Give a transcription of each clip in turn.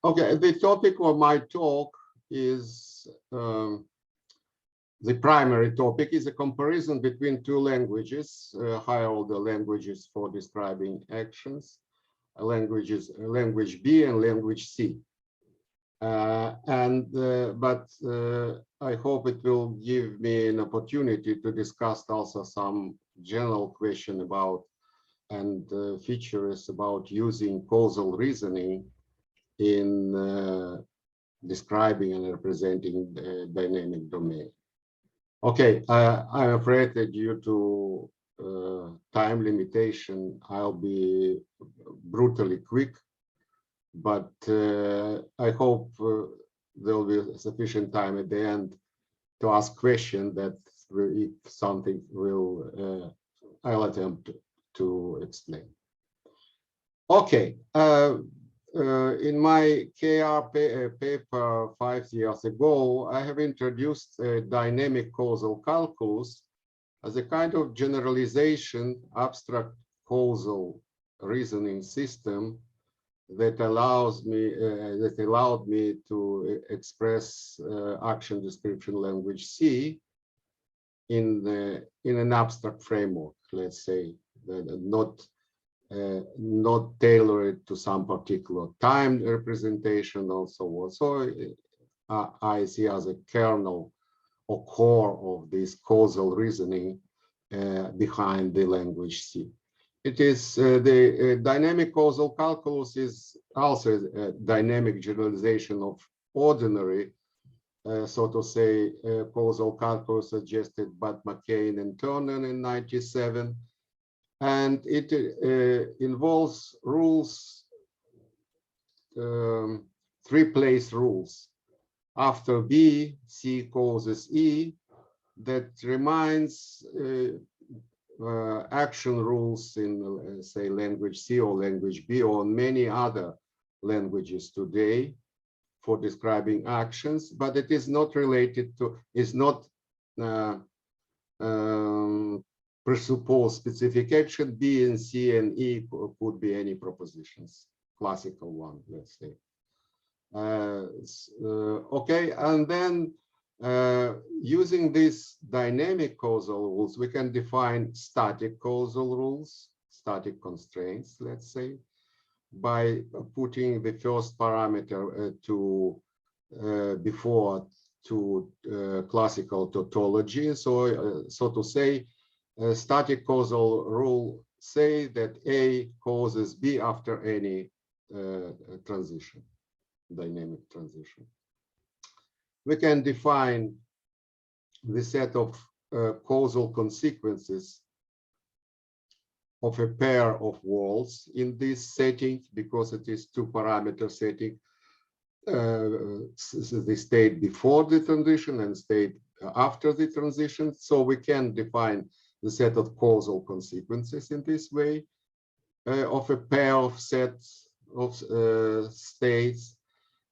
Okay, the topic of my talk is the primary topic is a comparison between two languages, higher order languages for describing actions, language B and language C. But I hope it will give me an opportunity to discuss also some general question about and features about using causal reasoning in describing and representing the dynamic domain. Okay, I'm afraid that due to time limitation, I'll be brutally quick, but I hope there'll be sufficient time at the end to ask questions that if something will, I'll attempt to explain. Okay, in my KR paper 5 years ago, I have introduced a dynamic causal calculus as a kind of generalization, abstract causal reasoning system that allowed me to express action description language C in an abstract framework, let's say, not tailored to some particular time representation or so on. So I see as a kernel or core of this causal reasoning behind the language C. It is the dynamic causal calculus is also a dynamic generalization of ordinary, so to say, causal calculus suggested by McCain and Turner in '97. And it involves rules, three-place rules. After B, C causes E, that reminds action rules in, say, language C or language B or many other languages today for describing actions, but it is not related to, is not presuppose specific action. B and C and E could be any propositions, classical one, let's say. Okay, and then using these dynamic causal rules, we can define static causal rules, static constraints, let's say, by putting the first parameter before classical tautology. So to say, static causal rule say that A causes B after any transition, dynamic transition. We can define the set of causal consequences of a pair of worlds in this setting, because it is two-parameter setting, the state before the transition and state after the transition. So we can define the set of causal consequences in this way of a pair of sets of states.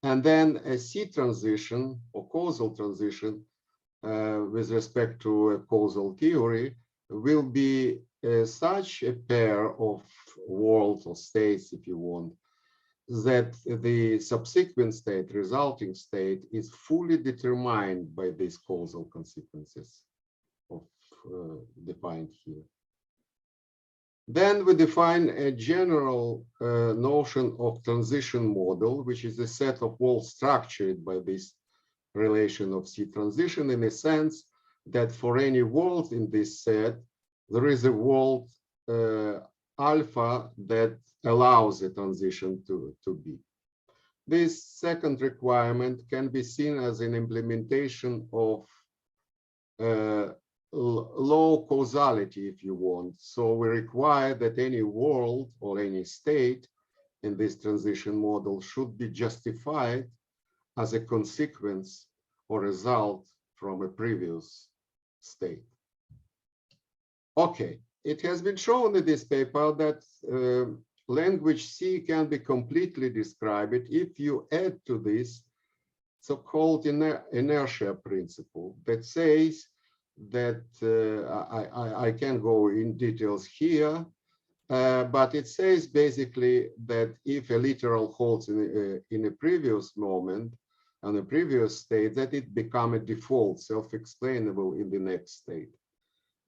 And then a C transition or causal transition with respect to a causal theory will be such a pair of worlds or states, if you want, that the subsequent state, resulting state, is fully determined by these causal consequences of defined here. Then we define a general notion of transition model, which is a set of worlds structured by this relation of C transition, in a sense that for any world in this set, there is a world alpha that allows a transition to be. This second requirement can be seen as an implementation of low causality, if you want. So we require that any world or any state in this transition model should be justified as a consequence or result from a previous state. Okay, it has been shown in this paper that language C can be completely described if you add to this so-called inertia principle that says that I can go in details here, But it says basically that if a literal holds in a previous moment, on a previous state, that it become a default, self-explainable in the next state,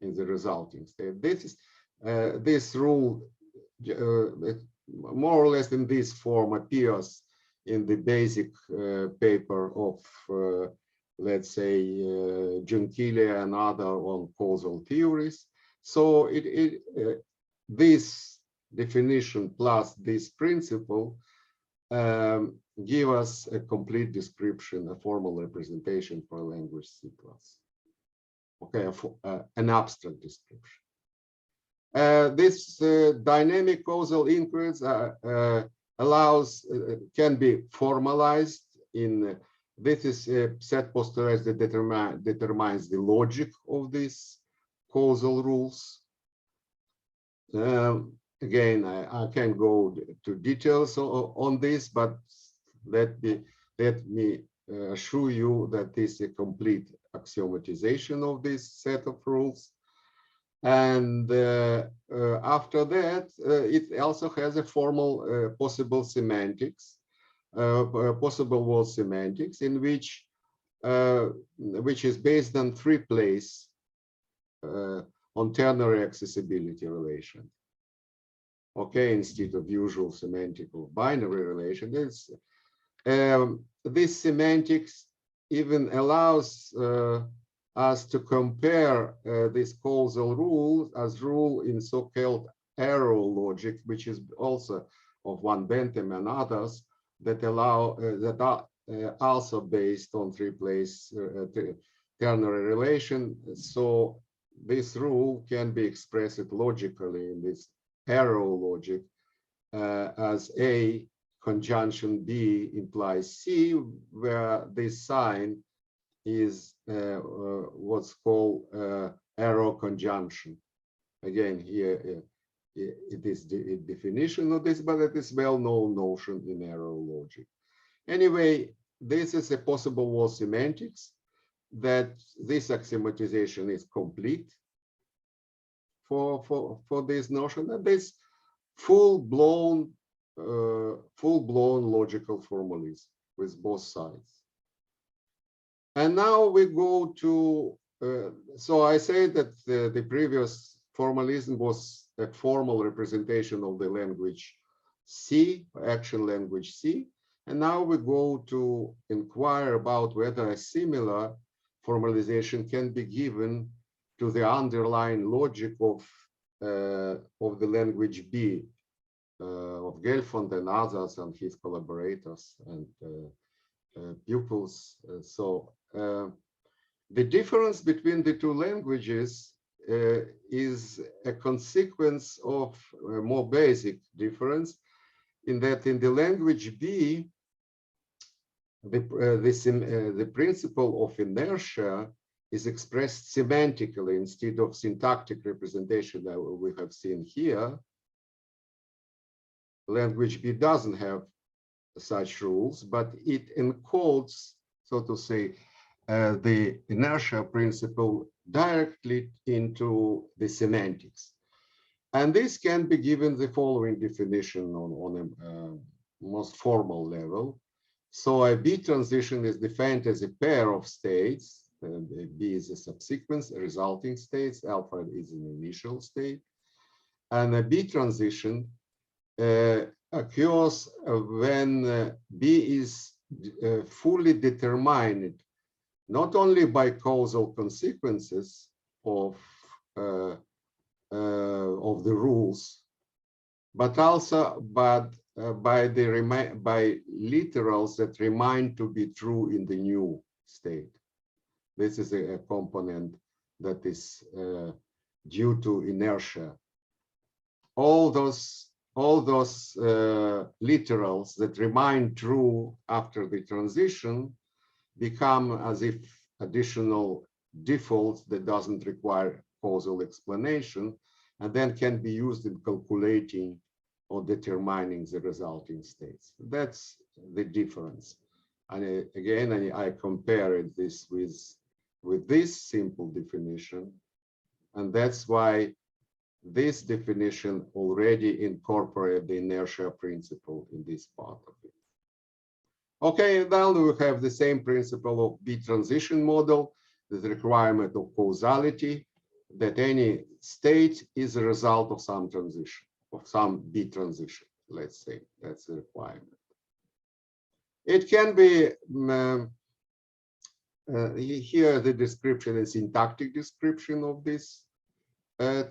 in the resulting state. This rule, more or less in this form, appears in the basic paper of, let's say, Gentile and other on causal theories. So this definition plus this principle give us a complete description, a formal representation for language C++. Okay, an abstract description. This dynamic causal inference can be formalized in this is a set postulates that determines the logic of these causal rules. Again, I can't go to details on this, but let me assure you that this is a complete axiomatization of this set of rules. And after that, it also has a formal possible semantics, possible word semantics, in which is based on three place on ternary accessibility relation. Okay, instead of usual semantic or binary relation, this semantics even allows us to compare this causal rule as rule in so-called arrow logic, which is also of Van Bentham and others that allow that are also based on three-place ternary relation. So this rule can be expressed logically in this arrow logic as A conjunction B implies C, where this sign is what's called arrow conjunction. Again, here it is the definition of this, but it is well-known notion in arrow logic. Anyway, this is a possible word semantics that this axiomatization is complete for this notion, and this full-blown logical formalism with both sides. And now we go to, so I say that the previous formalism was a formal representation of the language C, action language C. And now we go to inquire about whether a similar formalization can be given to the underlying logic of the language B, of Gelfand and others and his collaborators and pupils. The difference between the two languages is a consequence of a more basic difference, in that in the language B, the principle of inertia is expressed semantically instead of syntactic representation that we have seen here. Language B doesn't have such rules, but it encodes, so to say, the inertia principle directly into the semantics. And this can be given the following definition on a most formal level. So a B transition is defined as a pair of states. B is a subsequence, resulting states. Alpha is an initial state. And a B transition occurs when B is fully determined, not only by causal consequences of the rules, but also by literals that remain to be true in the new state. This is a component that is due to inertia. All those literals that remain true after the transition become as if additional defaults that doesn't require causal explanation, and then can be used in calculating or determining the resulting states. That's the difference. And again, I compared this with this simple definition, and that's why this definition already incorporates the inertia principle in this part of it. Okay, then we have the same principle of B transition model, the requirement of causality, that any state is a result of some transition, of some B transition, let's say. That's the requirement. It can be, here the description is syntactic description of this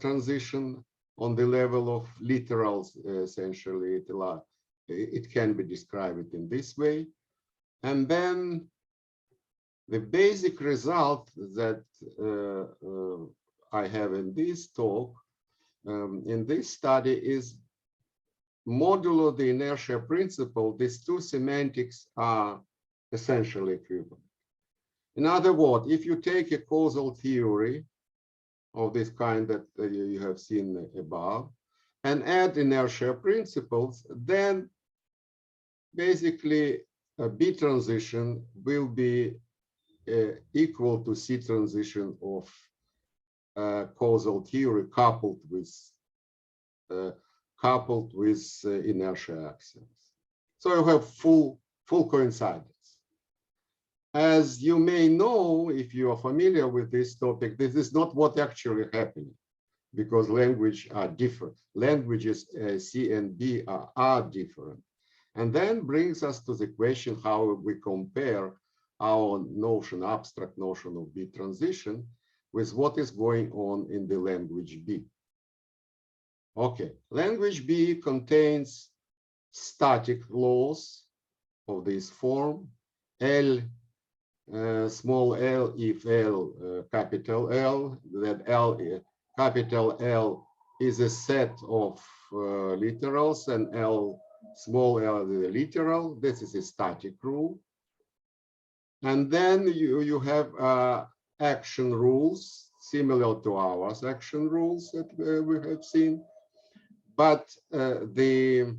transition on the level of literals, essentially. It can be described in this way. And then the basic result that I have in this talk, in this study, is modulo the inertia principle. These two semantics are essentially equivalent. In other words, if you take a causal theory of this kind that you have seen above and add inertia principles, then basically a B transition will be equal to C transition of causal theory coupled with inertia axioms. So you have full coincidence. As you may know, if you are familiar with this topic, this is not what actually happened, because languages are different. Languages C and B are different. And then brings us to the question how we compare our notion, abstract notion of B transition with what is going on in the language B. Okay, language B contains static laws of this form, L, small l, if L, capital L, that capital L is a set of literals and L, small l, the literal. This is a static rule. And then you have action rules similar to ours action rules that we have seen, but the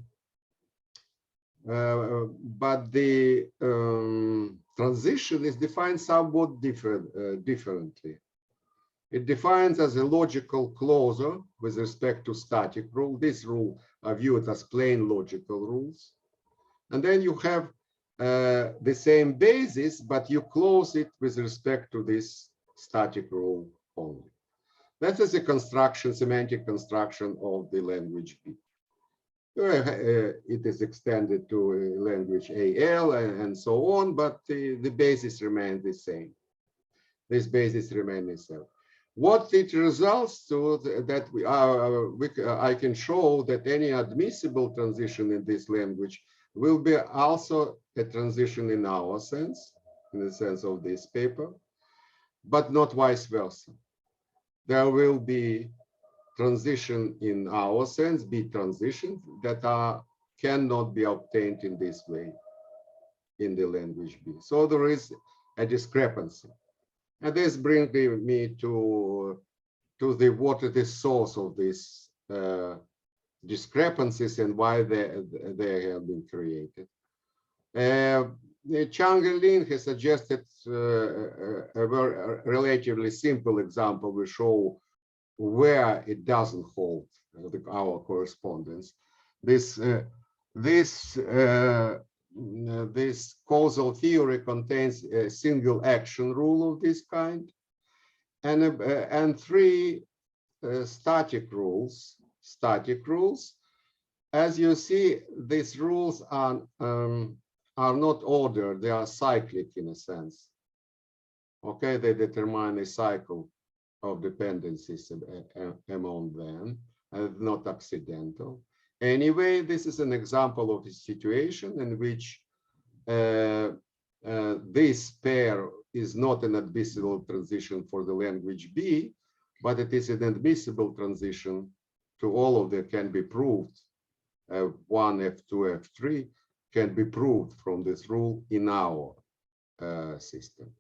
transition is defined somewhat differently. It defines as a logical closure with respect to static rule. This rule are viewed as plain logical rules. And then you have the same basis, but you close it with respect to this static rule only. That is a construction, semantic construction of the language B. It is extended to language AL and so on, but the basis remains the same. This basis remains the same. What it results to that I can show that any admissible transition in this language will be also a transition in our sense, in the sense of this paper, but not vice versa. There will be transition in our sense, B transitions that cannot be obtained in this way in the language B. So there is a discrepancy. And this brings me to what is the source of these discrepancies and why they have been created. Chang and Lin has suggested a very relatively simple example. We show where it doesn't hold our correspondence. This causal theory contains a single action rule of this kind, and three static rules. As you see, these rules are not ordered; they are cyclic in a sense. Okay, they determine a cycle of dependencies among them, and not accidental. Anyway, this is an example of a situation in which this pair is not an admissible transition for the language B, but it is an admissible transition to all of them can be proved. F1, F2, F3 can be proved from this rule in our system.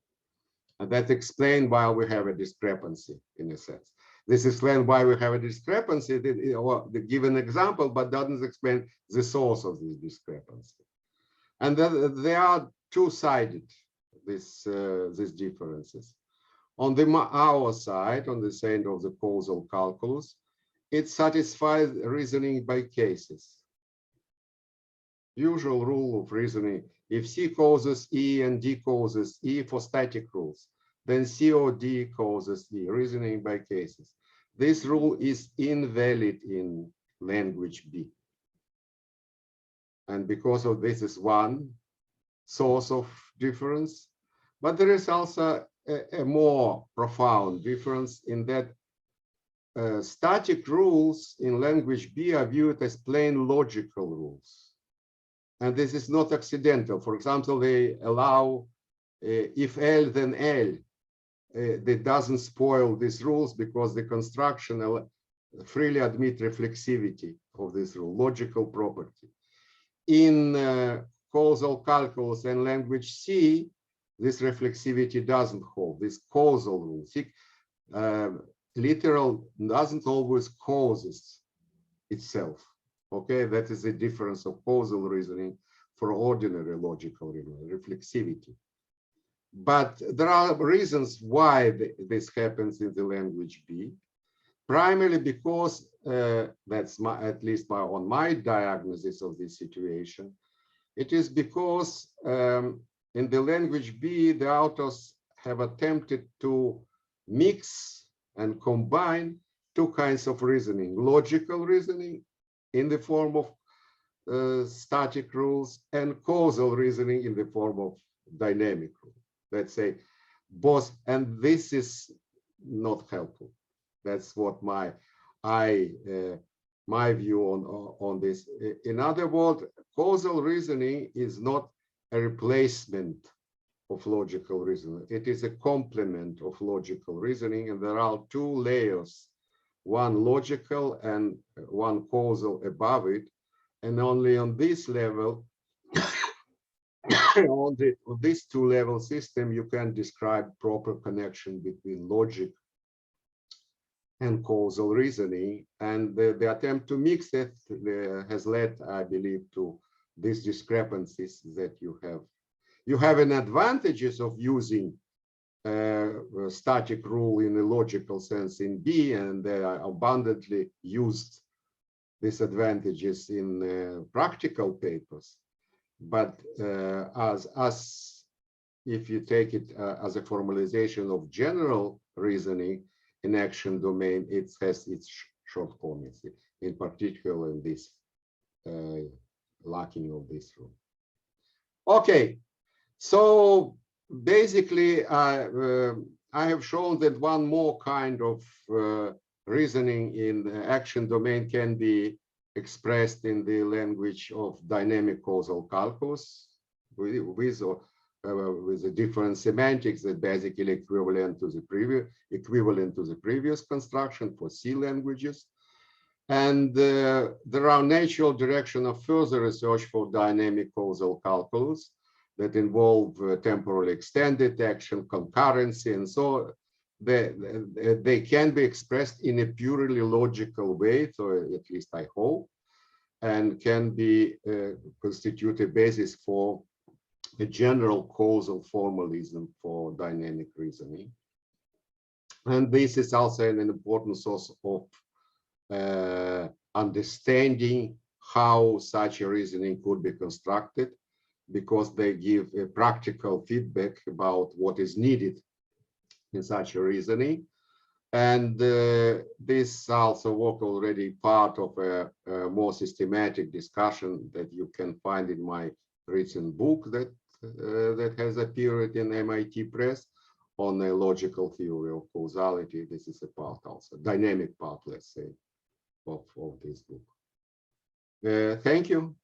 And that explains why we have a discrepancy in a sense. This explains why we have a discrepancy, or the given example, but doesn't explain the source of this discrepancy. And they are two-sided, these differences. On our side, on the side of the causal calculus, it satisfies reasoning by cases. Usual rule of reasoning, if C causes E and D causes E for static rules, then C or D causes D, reasoning by cases. This rule is invalid in language B. And because of this is one source of difference, but there is also a more profound difference in that static rules in language B are viewed as plain logical rules. And this is not accidental. For example, they allow if L, then L. That doesn't spoil these rules because the construction freely admit reflexivity of this rule, logical property. In causal calculus and language C, this reflexivity doesn't hold, this causal rule. Literal doesn't always causes itself. Okay, that is the difference of causal reasoning for ordinary logical reasoning, reflexivity. But there are reasons why this happens in the language B. Primarily because that's at least on my diagnosis of this situation. It is because in the language B, the authors have attempted to mix and combine two kinds of reasoning: logical reasoning in the form of static rules and causal reasoning in the form of dynamic rules. Let's say both, and this is not helpful. That's what my view on this. In other words, causal reasoning is not a replacement of logical reasoning. It is a complement of logical reasoning, and there are two layers, one logical and one causal above it, and only on this level, on this two-level system, you can describe proper connection between logic and causal reasoning. And the attempt to mix it has led, I believe, to these discrepancies that you have. You have an advantages of using a static rule in a logical sense in B, and they are abundantly used, these advantages, in practical papers. But as if you take it as a formalization of general reasoning in action domain, it has its shortcomings, in particular in this lacking of this rule. Okay, so basically I have shown that one more kind of reasoning in action domain can be expressed in the language of dynamic causal calculus with a different semantics that basically equivalent to the previous construction for C languages. And there are natural direction of further research for dynamic causal calculus that involve temporally extended action, concurrency, and so they can be expressed in a purely logical way, so at least I hope, and can be constitute a basis for a general causal formalism for dynamic reasoning. And this is also an important source of understanding how such a reasoning could be constructed, because they give a practical feedback about what is needed in such a reasoning. And this also was already part of a more systematic discussion that you can find in my recent book that has appeared in MIT Press on a logical theory of causality. This is a part also, dynamic part, let's say, of this book. Thank you.